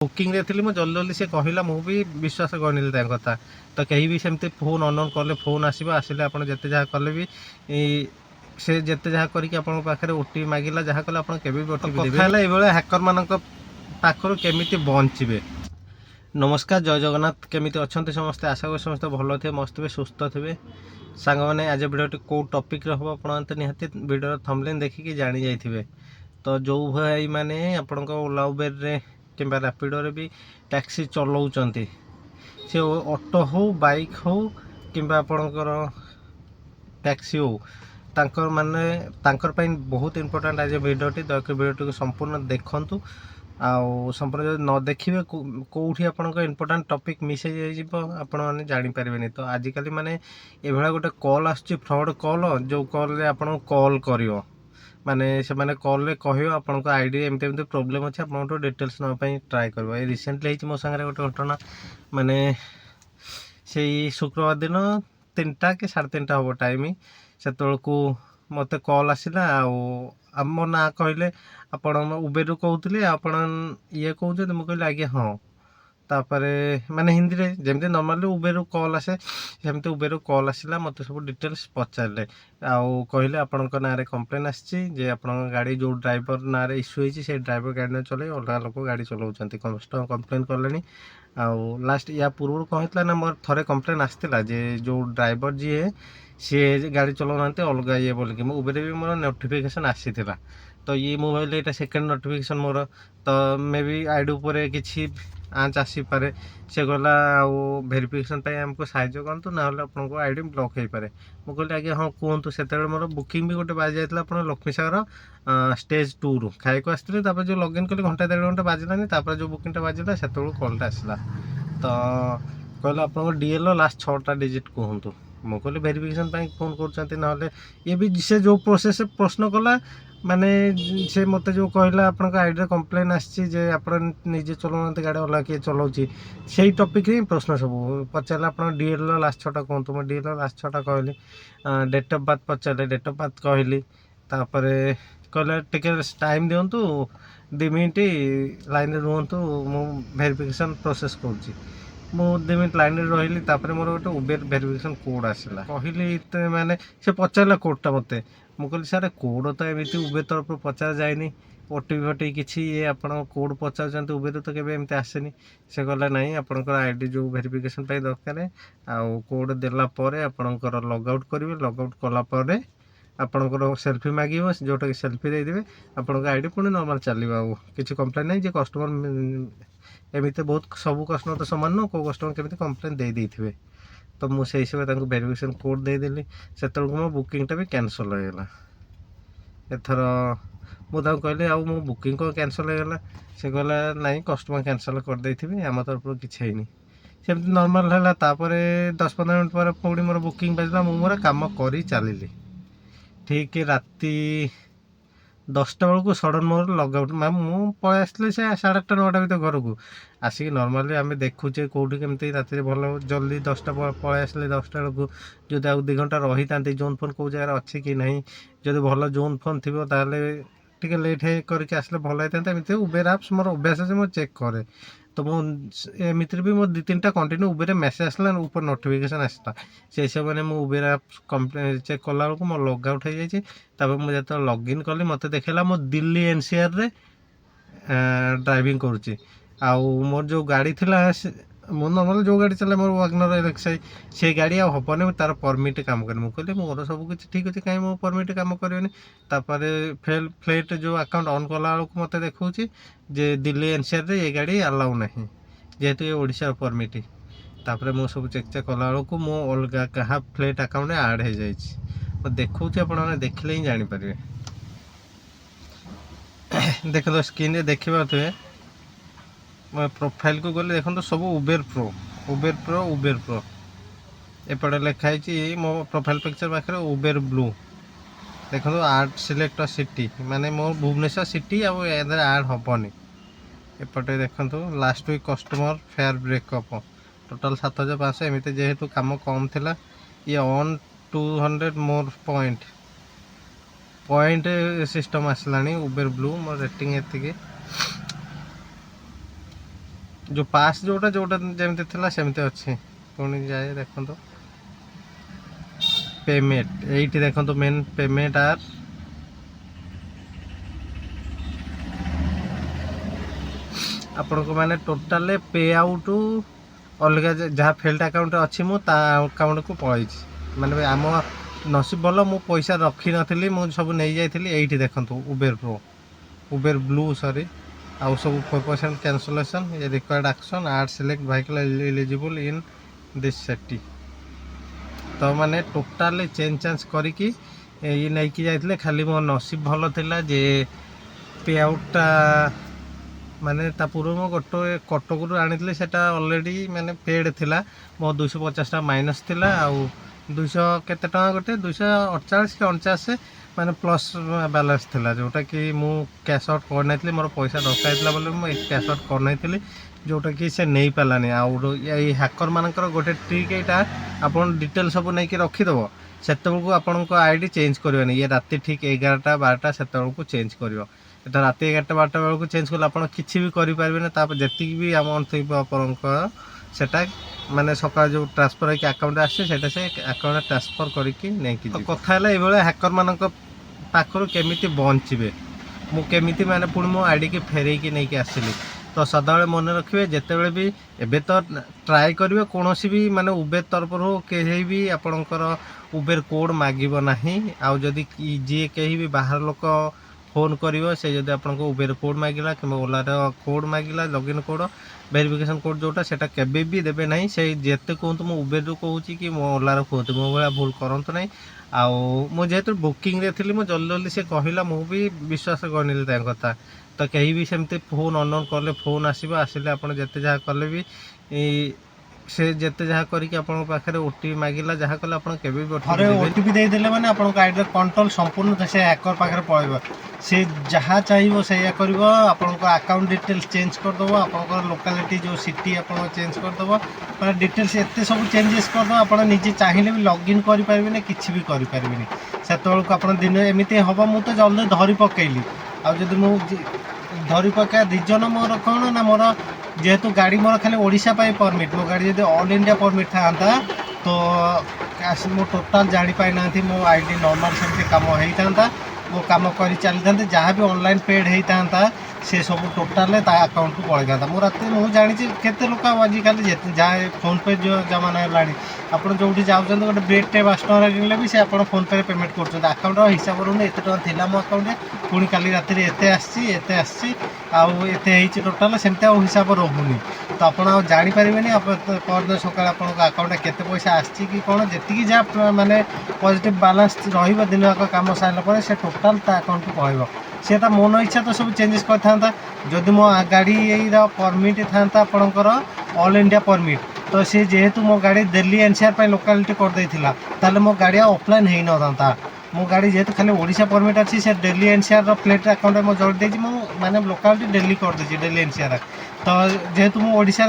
Booking रे थी जल्दी जल्दी से कहला मुझे विश्वास करनी कथा तो कहीं भी सेमती फोन अनऑन कले फोन आसो आसिले आप जिते जहाँ कले भी से जिते जहाँ करके पाखे ओटीपी मागिला जहाँ कले आप ओटीपी देवे हैकर मान पाखर केमी बचे। नमस्कार जय जगन्नाथ केमी अच्छा समस्ते आशा करी समस्त भल थे मस्त थे सुस्थ थे सांग मैंने आज भिडियो कौ टपिक हम आप निहाती भिडियो थंबनेल देखिकी जानी जाइए। तो जो भाई मैंने आपण ओला उबेर रे कि रैपिडो रे भी टैक्सी चलाउछंती से ऑटो हो बाइक हो कि आपणकर टैक्सी हो तांकर माने तांकर पाई बहुत इंपोर्टेंट आज भिडियोटी दयक भिडियोटी को संपूर्ण देखंतु आउ संपूर्ण न देखिए कौटी आपंक इंपोर्टाट टपिक मिस आपने जानीपारे। तो आजिकल माने ये गोटे कॉल आसुच्ची फ्रॉड कॉल जो कॉल रे आपन कॉल करियो माने से माने कॉल रे कहियो आपन आईडी एमती एमती प्रोब्लेम अच्छे आपन डिटेल्स नापी ट्राए कर। ये रिसेंटली मो सागर गोटे घटना माने से शुक्रवार दिन 3टा कि 3:30 हम टाइम से मत कॉल आसला आम ना कहले आपण उबेर कहते आपण ये कहते मुझे कहली आज्ञा हाँ तापर माने हिंदी रे जमती नॉर्मली उबेर कॉल आसे सेमती उबेर कॉल आसला मत सब डिटेल्स पचारे आउ कहले आपण ना कंप्लेन आसी गाड़ी जो ड्राइवर ना इश्यू होती से ड्राइवर गाड़ी ना चले अलग लोक गाड़ी चलाऊँच कस्टमर कंप्लेन कले आउ लास्ट या पूर्व कहला ना मोर थरे कंप्लेन आसला जे जो ड्राइवर जी सी गाड़ी चलाऊना अलग ये बोलिकी मो उबेर भी मोर नोटिफिकेशन आसी तो ये मोबाइल ये सेकेंड नोटिफिकेशन मोर तो मे बी आईडी उपर किसी आँच आसीपे से गला भेरिफिकेशन आमको साहय करतु ना आपको आईडी ब्लॉक हो पारे। मुझे कहली आज्ञा हाँ कहतु से मोर बुकिंग भी गोटे बाजि जाता आप लक्ष्मी सागर स्टेज 2 रु खाई को आसते जो लॉगिन कली घंटा 1.5 घंटा बाजिलानी जो बुकिंगटा बाजिला से कॉलटा आसला तो कहले आप डीएल लास्ट 6टा डिजिट कहतु मु कहली भेरिफिकेशन फोन कर ये भी से जो प्रोसेस प्रश्न कला माने से मत जो कहला आपन आईडी कंप्लेन आसी आप निजे चलाना गाड़ी अलग किए चलाऊँगी से टपिक ही प्रश्न सब पचारे आप डीएल लास्ट 6टा कहतु मैं डीएल लास्ट 6टा कहली डेट ऑफ बर्थ पचारे डेट ऑफ बर्थ कहली तापर कहले टिके टाइम दिंतु 2 मिनट लाइन रुहतु मु भेरिफिकेशन प्रोसेस करुँची मु 2 मिनट लाइन रही तापर मोर गोटे उबेर भेरिफिकेशन कोड आसला कहली माने से पचारा कोडटा मत मुझे सारे कोड तो एमती उबेर तरफ पचार जाए ओटीपी फटी किसी ये आप कोड पचार उबेर तो केवे एमती आसेनी से कहला नहीं आपंकर आईडी जो भेरिफिकेशन दरकार आउ कोड देलापर आपंकर लगआउट करेंगे लगआउट कलापर आपंकर सेल्फी मांगे जोटा कि सेल्फी देदेवे आपंक आईडी पुणी नॉर्मल चलो किसी कंप्लेन नहीं जे कस्टमर एमती बहुत सब कस्टमर तो सामान न कौ कस्टमर केमी कंप्लेन दे थे तो मुझे हिसाब से भेरिफिकेशन कोड देदेली से मो बुकिंगटा भी कैंसल होगा। एथर मुझे कहली आउ मो बुकिंग को कैंसल होगा से कहला नहीं कस्टमर कैंसल कर देथिबे आम तरफ किसी है सेमती नॉर्मल है तापर 10-15 मिनट पर पुणी मोर बुकिंग बाजला मु मोर काम करी चलिली ठीक राति 10टा बेलू सडन मोर लगआउट मैम मु पलि आसली से 8:30 9टा भितर घर को आसिक नॉर्मली आम देखुचे कौटी केमती राति भल जल्दी 10टा पलि आसली 10टा बेलू जो 2 घंटा रही था जोन फोन कौ जगह अच्छी कि नहीं जब भल जोन फोन थी टे लेट करके आसले भल होता एमती उबेर आप्स मोर अभ्यास है मैं चेक करे तो मुझे भी मोर 2-3टा कंटिन्यू उबेर मेसेज आसला ऊपर नोटिफिकेशन आसला से हिसाब से मुझे उबेर आप्स कंप्लेन चेक कला बेलू मोर लगआउट हो जाए मुझे लॉगिन कली मत देखला मो दिल्ली एनसीआर रे ड्राइविंग करुच्ची आउ मोर जो गाड़ी थिला मो नॉर्मल जो गाड़ी चला मोर वागनर एलेक्साई से गाड़ी आबनी तार परमिट काम कर मुझे मोर सब किसी ठीक अच्छे कहीं मो परमिट काम करेनि फ्लेट जो अकाउंट ऑन कला बेलू मत देखा जे दिल्ली एनसीआर रे ये गाड़ी अलाउ ना जेहेतु ये ओडिशा परमिट तापर मो सब चेक चेक कला बेलू मो अलग क्या फ्लेट अकाउंट आड हो जाए देखा आप देखले ही जानीपारे देख स्क्रीन देखिए प्रोफाइल को गले देखो सब उबेर प्रो एपटे लिखाई मो प्रोफाइल पिक्चर पाखे उबेर ब्लू देखो आड सिलेक्ट सिटी माने मो भुवनेश्वर सिटी आड हेनी एपटे देखो last week customer fare breakup total 7500 एमती जेहेतु कम कम थिला ये ऑन 200 मोर पॉइंट सिस्टम आसला उबेर ब्लू मोर रेटिंग एति जो पास जोटा जोटा जमती थिला सेमती अच्छी पुणी जाए देखो पेमेंट एटी देखो मेन पेमेंट आर आपण को माने टोटाल पे आउट अलग जहाँ फेल्ड अकाउंट अच्छी मु अकाउंट को पलि माने आम नसीब भल मु पैसा रखी नी मुझे सब नहीं जाइली ये देखो Uber pro Uber blue sorry आउ सब 4% कैंसलेशन ये रिक्वायर्ड एक्शन आड select vehicle eligible in this city तो माने टोटाल चेंज चांज करिकी ये नहीं कि जाइले खाली मो नसीब भल थिला जे पे आउटा माने ता पूर्व मो गोटे कटक आनी से अलरेडी माने पेड थिला मो 250 माइनस थिला आउ 200 केते टका गोटे 248 कि 49 माने प्लस बैलेंस थिला जोटा कि मु कैश आउट कर नहीं मोर पैसा दरकार बोले मुझे कैश आउट कर नहीं जोटा कि से नहीं पालानी आउ ये हैकर मानकर गोटे ट्रिक यहाँ आपन डिटेल सब नहीं कि रखीदेव से आपण आईडी चेंज करवानी ये राति ठीक 11टा 12टा से चेंज कर राति 11टा 12टा बेलू चेंज कले आप किसी भी करें जी भी अमाउंट थी आपंकर सेटा माने सका जो ट्रांसफर होकर अकाउंट आसे से अकाउंट ट्रांसफर करके नहीं कथा ये हैकर मान पाखर केमी बचे मुझे माने पुणी मो आईडी की फेर नहीं आसली तो सदा मन रखिए जिते भी एबे तो ट्राए करेंगे कौन भी माने उबेर तरफ कहीं भी आपणकर उबेर कोड मागिब ना आदि जी कहीं भी बाहर लोक फोन कर से जब आप उबेर कोड मागिला कि ओलार कोड मागिला लॉगिन कोड वेरिफिकेशन कोड जोटा सेटा केबे भी देबे नहीं से जेते कहतु मो उबेर कहूँ कि मो ओलार कहतु मो भाया भूल करंतु नहीं आउ मु जेहेतु बुकिंग रे थी जल्दी जल्दी से कहला मु भी विश्वास करनी कथा तो कहीं भी सेमती फोन अननोन कले फोन आसो आसिले आप जिते जहाँ कले भी से जिते जहाँ करके पाखे ओटीपी मागिला जहाँ कले आप ओटीपी देदेले मैंने आपको आईडी कंट्रोल संपूर्ण से हैकर पाखे पड़े से जहाँ चाहिए से कर अकाउंट डिटेल्स चेंज करदेव आप लोकालिटी जो सिटी आप चेंज करदेव मैं डिटेल्स एत सब चेंजेस करदेव आप निजे चाहिए भी लॉगिन करें कि भी करें से आप दिन एमती हम मुझे जल्दी धरी पकईली आदि धरी पका रिजन मोर कौन ना मोर जेहेतु गाड़ी मोर खाली ओडिशा पाई परमिट मो गाड़ी जब ऑल इंडिया परमिट था तो मो टोटाल जापाई ना मो आईडी नॉर्मल सेमती कम होता मो कम कर चली जहाँ भी ऑनलाइन पेड होता से सब टोटाल अकाउंट को पड़े था मुझे मुझे जानी केते लोक आजिकल जहाँ फोन पे जो जमाना है आप जो जाऊँ गोटे ब्रेड टे 5 टଙ୍କା किनले भी से आप फोन पे पेमेंट कर अकाउंट हिसाब रोनी एत था मो अकाउंट पुणी काली राति एत आते टोटाल सेमती हिसाब रोनी तो आप जापारे परदिन सका अकाउंट केते पैसा आसी कि कौन जी जहाँ माने पॉजिटिव बैलेंस दिन कम सारापर से टोटाल अकाउंट को पड़े से मन इच्छा तो सब चेंजेस करता जदि मो गाड़ी परमिट था आपणकर ऑल इंडिया परमिट तो सी जेहेतु मो गाड़ी दिल्ली एनसीआर लोकालिटी कर मो गाड़ी ऑफलाइन हो ना मो गाड़ी जेहेतु खाली ओडिशा परमिट अच्छी से दिल्ली एनसीआर प्लेट अकाउंट में जोड़ देती माने लोकालिटी दिल्ली कर देती दिल्ली एनसीआर तो जेहेतु मो ओडिशा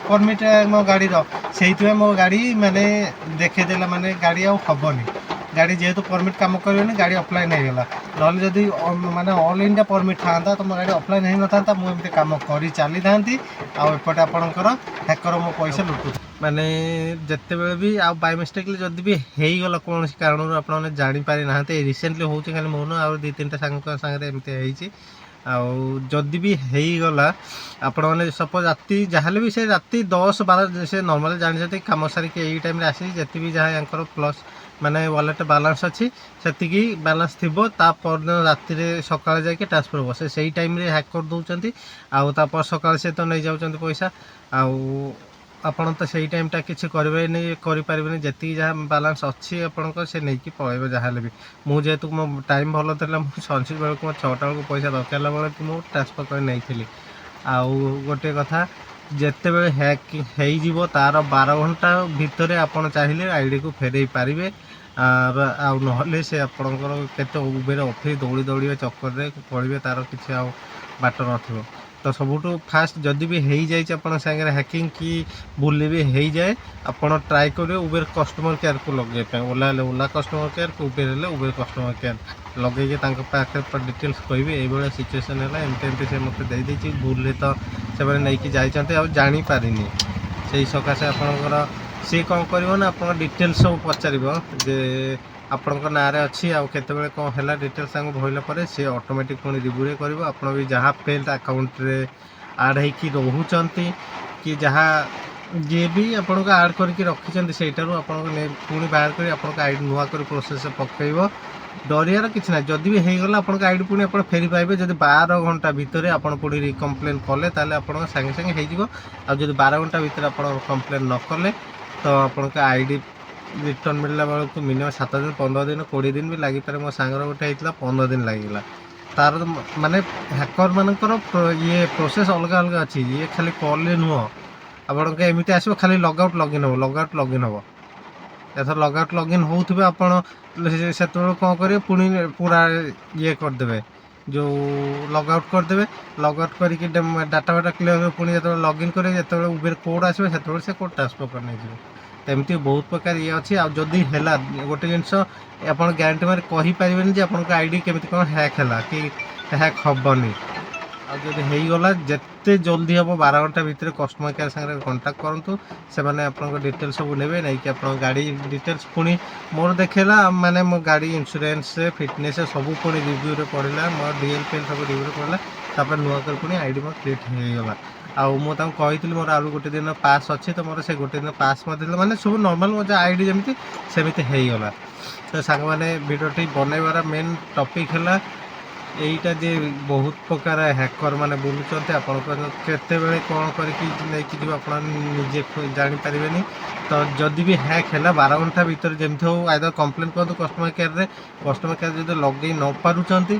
परमिट मो गाड़ी से मो गाड़ी माने देखेदेला माने गाड़ी आबनी गाड़ी जेहेतु परमिट कम कर गाड़ी ऑफलाइन होगा ना जदि माने ऑल इंडिया परमिट था तो मो गाड़ी ऑफलाइन हो ना था मुझे कम कर चली था आउटे आपणकर हैकर मो पैसा लुटु माने जिते बड़े भी आ बाय मिस्टेकली जदि भी होगला कौन कारण आप जापारी ना रिसेंटली हो खाली मोन आ 2-3टा सांगे एमती जदि भी होगला आपण मैंने सपोज राति जहाँ भी से राति 10-12 से नॉर्मल जानी कम सारिक यही टाइम आसी जी भी जहाँ यहाँ प्लस माने वालेट बैलेंस अच्छी से बैलेंस थी परदिन राति सका जाकि ट्रांसफर हम से टाइम हैक कर दौरान आपर सका से तो नहीं जाऊँ पैसा आपड़ तो से टाइमटा किसी करें जी जहाँ बैलेंस अच्छी आपंकर से नहीं पलैब जहाँ भी मुझे जेहेतु मो टाइम भल था मुझे सनसेट बेलू मो 6टा बेलू पैसा दरकार बेले मुझे ट्रांसफर कर नहीं आउ गोटे कथा जिते बड़े हैक हो तार 12 घंटा भितर आप चाहिए आईडी को फेरई पारे ना से आपंकर केते उबेर ऑफिस दौड़ी दौड़े चक्कर पड़े तार किसी बाट न ତ ସବୁଠୁ ଫାଷ୍ଟ ଯଦି ବି ହେଇଯାଇଛି ଆପଣଙ୍କ ସାଙ୍ଗରେ ହ୍ୟାକିଂ କି ଭୁଲ ବି ହେଇଯାଏ, ଆପଣ ଟ୍ରାଏ କରିବେ ଉବେର କଷ୍ଟମର କେୟାରକୁ ଲଗାଇବା ପାଇଁ। ଓଲା ହେଲେ ଓଲା କଷ୍ଟମର କେୟାର, ଉବେର ହେଲେ ଉବେର କଷ୍ଟମର କେୟାର ଲଗେଇକି ତାଙ୍କ ପାଖରେ ଡିଟେଲ୍ସ କହିବେ ଏଇଭଳିଆ ସିଚୁଏସନ୍ ହେଲା, ଏମିତି ଏମିତି ସେ ମୋତେ ଦେଇଦେଇଛି, ଭୁଲରେ ତ ସେମାନେ ନେଇକି ଯାଇଛନ୍ତି ଆଉ ଜାଣିପାରିନି। ସେଇ ସକାଶେ ଆପଣଙ୍କର ସିଏ କ'ଣ କରିବ ନା ଆପଣଙ୍କ ଡିଟେଲ୍ସ ସବୁ ପଚାରିବ ଯେ ଆପଣଙ୍କ ନାଁରେ ଅଛି ଆଉ କେତେବେଳେ କ'ଣ ହେଲା ଡିଟେଲ୍ସ ତାଙ୍କୁ ଭରିଲା ପରେ ସେ ଅଟୋମେଟିକ୍ ପୁଣି ରିଭ୍ୟୁରେ କରିବ। ଆପଣ ବି ଯାହା ଫେଲ୍ଡ ଆକାଉଣ୍ଟରେ ଆଡ଼୍ ହେଇକି ରହୁଛନ୍ତି କି ଯାହା ଯିଏ ବି ଆପଣଙ୍କୁ ଆଡ଼୍ କରିକି ରଖିଛନ୍ତି ସେଇଟାରୁ ଆପଣଙ୍କୁ ପୁଣି ବାହାର କରି ଆପଣଙ୍କ ଆଇଡ଼ି ନୂଆ କରି ପ୍ରୋସେସ୍ରେ ପକାଇବ। ଡରିବାର କିଛି ନାହିଁ, ଯଦି ବି ହେଇଗଲା ଆପଣଙ୍କ ଆଇଡ଼ି ପୁଣି ଆପଣ ଫେରି ପାଇବେ। ଯଦି 12 ଘଣ୍ଟା ଭିତରେ ଆପଣ ପୁଣି ରିକମ୍ପ୍ଲେନ୍ କଲେ ତାହେଲେ ଆପଣଙ୍କ ସାଙ୍ଗେ ସାଙ୍ଗେ ହେଇଯିବ। ଆଉ ଯଦି 12 ଘଣ୍ଟା ଭିତରେ ଆପଣ କମ୍ପ୍ଲେନ୍ ନ କଲେ ତ ଆପଣଙ୍କ ଆଇଡ଼ି ରିଟର୍ନ ମିଳିଲା ବେଳକୁ ମିନିମମ୍ 7 ଦିନ, 15 ଦିନ, 20 ଦିନ ବି ଲାଗିପାରେ। ମୋ ସାଙ୍ଗର ଗୋଟେ ହେଇଥିଲା 15 ଦିନ ଲାଗିଗଲା। ତାର ମାନେ ହ୍ୟାକର ମାନଙ୍କର ଇଏ ପ୍ରୋସେସ୍ ଅଲଗା ଅଲଗା ଅଛି। ଇଏ ଖାଲି କଲ୍ରେ ନୁହଁ, ଆପଣଙ୍କ ଏମିତି ଆସିବ ଖାଲି ଲଗ୍ଆଉଟ୍ ଲଗ୍ଇନ୍ ହେବ, ଲଗ୍ଆଉଟ୍ ଲଗ୍ଇନ୍ ହେବ। ଏଥର ଲଗ୍ଆଉଟ୍ ଲଗ୍ଇନ୍ ହେଉଥିବେ ଆପଣ ସେତେବେଳେ କ'ଣ କରିବେ ପୁଣି ପୁରା ଇଏ କରିଦେବେ, ଯେଉଁ ଲଗ୍ଆଉଟ୍ କରିଦେବେ। ଲଗ୍ଆଉଟ୍ କରିକି ଡାଟା ଫାଟା କ୍ଲିୟର କରିବେ, ପୁଣି ଯେତେବେଳେ ଲଗ୍ଇନ୍ କରିବେ ଯେତେବେଳେ ଉବେର କୋଡ଼୍ ଆସିବ ସେତେବେଳେ ସେ କୋଡ଼୍ ଟ୍ରାନ୍ସଫର୍ କରି ନେଇଯିବେ। ଏମିତି ବହୁତ ପ୍ରକାର ଇଏ ଅଛି। ଆଉ ଯଦି ହେଲା ଗୋଟେ ଜିନିଷ ଆପଣ ଗ୍ୟାରେଣ୍ଟି ମାରି କହିପାରିବେନି ଯେ ଆପଣଙ୍କ ଆଇଡ଼ି କେମିତି କ'ଣ ହ୍ୟାକ୍ ହେଲା କି ହ୍ୟାକ୍ ହେବନି। ଆଉ ଯଦି ହେଇଗଲା ଯେତେ ଜଲ୍ଦି ହେବ 12 ଘଣ୍ଟା ଭିତରେ କଷ୍ଟମର କେୟାର ସାଙ୍ଗରେ କଣ୍ଟାକ୍ଟ କରନ୍ତୁ। ସେମାନେ ଆପଣଙ୍କ ଡିଟେଲ୍ସ ସବୁ ନେବେ, ନେଇକି ଆପଣଙ୍କ ଗାଡ଼ି ଡିଟେଲ୍ସ ପୁଣି ମୋର ଦେଖେଇଲା ମାନେ ମୋ ଗାଡ଼ି ଇନ୍ସୁରାନ୍ସ ଫିଟନେସ୍ ସବୁ ପୁଣି ରିଭ୍ୟୁରେ ପଡ଼ିଲା, ମୋ DLPL ସବୁ ରିଭ୍ୟୁରେ ପଡ଼ିଲା। ତାପରେ ନୂଆ କରି ପୁଣି ଆଇଡ଼ି ମୋର କ୍ରିଏଟ୍ ହେଇଗଲା। ଆଉ ମୁଁ ତାଙ୍କୁ କହିଥିଲି ମୋର ଆଉ ଗୋଟେ ଦିନ ପାସ୍ ଅଛି, ତ ମୋର ସେ ଗୋଟେ ଦିନ ପାସ୍ ମଧ୍ୟ ଦେଲେ, ମାନେ ସବୁ ନର୍ମାଲ୍ ମୋ ଆଇଡ଼ି ଯେମିତି ସେମିତି ହେଇଗଲା। ତ ସାଙ୍ଗମାନେ ଭିଡ଼ିଓଟି ବନେଇବାର ମେନ୍ ଟପିକ୍ ହେଲା এইটা যে ବହୁତ ପ୍ରକାର ହ୍ୟାକର ମାନେ ବୁଲୁଛନ୍ତି, ଆପଣଙ୍କ କେତେବେଳେ କ'ଣ କରିକି ନେଇକି ଯିବ ଆପଣ ନିଜେ ଜାଣିପାରିବେନି। ତ ଯଦି ବି ହ୍ୟାକ୍ ହେଲା 12 ଘଣ୍ଟା ଭିତରେ ଯେମିତି ହଉ ଆଇଦର କମ୍ପ୍ଲେନ୍ କରନ୍ତୁ କଷ୍ଟମର କେୟାରରେ। କଷ୍ଟମର କେୟାର ଯଦି ଲଗେଇ ନ ପାରୁଛନ୍ତି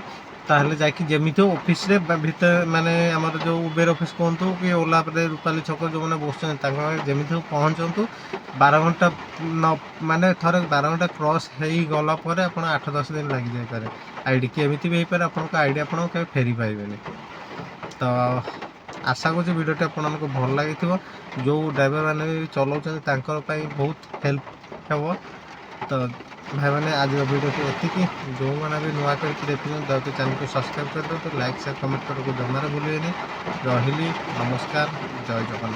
ତାହେଲେ ଯାଇକି ଯେମିତି ହଉ ଅଫିସରେ ଭିତରେ ମାନେ ଆମର ଯେଉଁ ଉବେର ଅଫିସ୍ କୁହନ୍ତୁ କି ଓଲାରେ ରୂପାଲି ଛକ ଯେଉଁମାନେ ବସୁଛନ୍ତି ତାଙ୍କ ଯେମିତି ହଉ ପହଞ୍ଚନ୍ତୁ। 12 ଘଣ୍ଟା ମାନେ ଥରେ 12 ଘଣ୍ଟା କ୍ରସ୍ ହେଇଗଲା ପରେ ଆପଣ 8-10 ଦିନ ଲାଗିଯାଇପାରେ ଆଇଡ଼ି, କି ଏମିତି ବି ହେଇପାରେ ଆପଣଙ୍କ ଆଇଡ଼ି ଆପଣ କେବେ ଫେରି ପାଇବେନି। ତ ଆଶା କରୁଛି ଭିଡ଼ିଓଟି ଆପଣମାନଙ୍କୁ ଭଲ ଲାଗିଥିବ। ଯେଉଁ ଡ୍ରାଇଭର ମାନେ ବି ଚଲାଉଛନ୍ତି ତାଙ୍କ ପାଇଁ ବହୁତ ହେଲ୍ପ ହେବ। ତ ଭାଇମାନେ ଆଜିର ଭିଡ଼ିଓଟି ଏତିକି। ଯେଉଁମାନେ ବି ନୂଆ କରିକି ଦେଖୁଛନ୍ତି ଦୟକୁ ଚ୍ୟାନେଲକୁ ସବସ୍କ୍ରାଇବ୍ କରିଦିଅନ୍ତୁ, ଲାଇକ୍ ସେୟାର କମେଣ୍ଟ କରିବାକୁ ଜମାରେ ଭୁଲିବେନି। ରହିଲି, ନମସ୍କାର, ଜୟ ଜଗନ୍ନାଥ।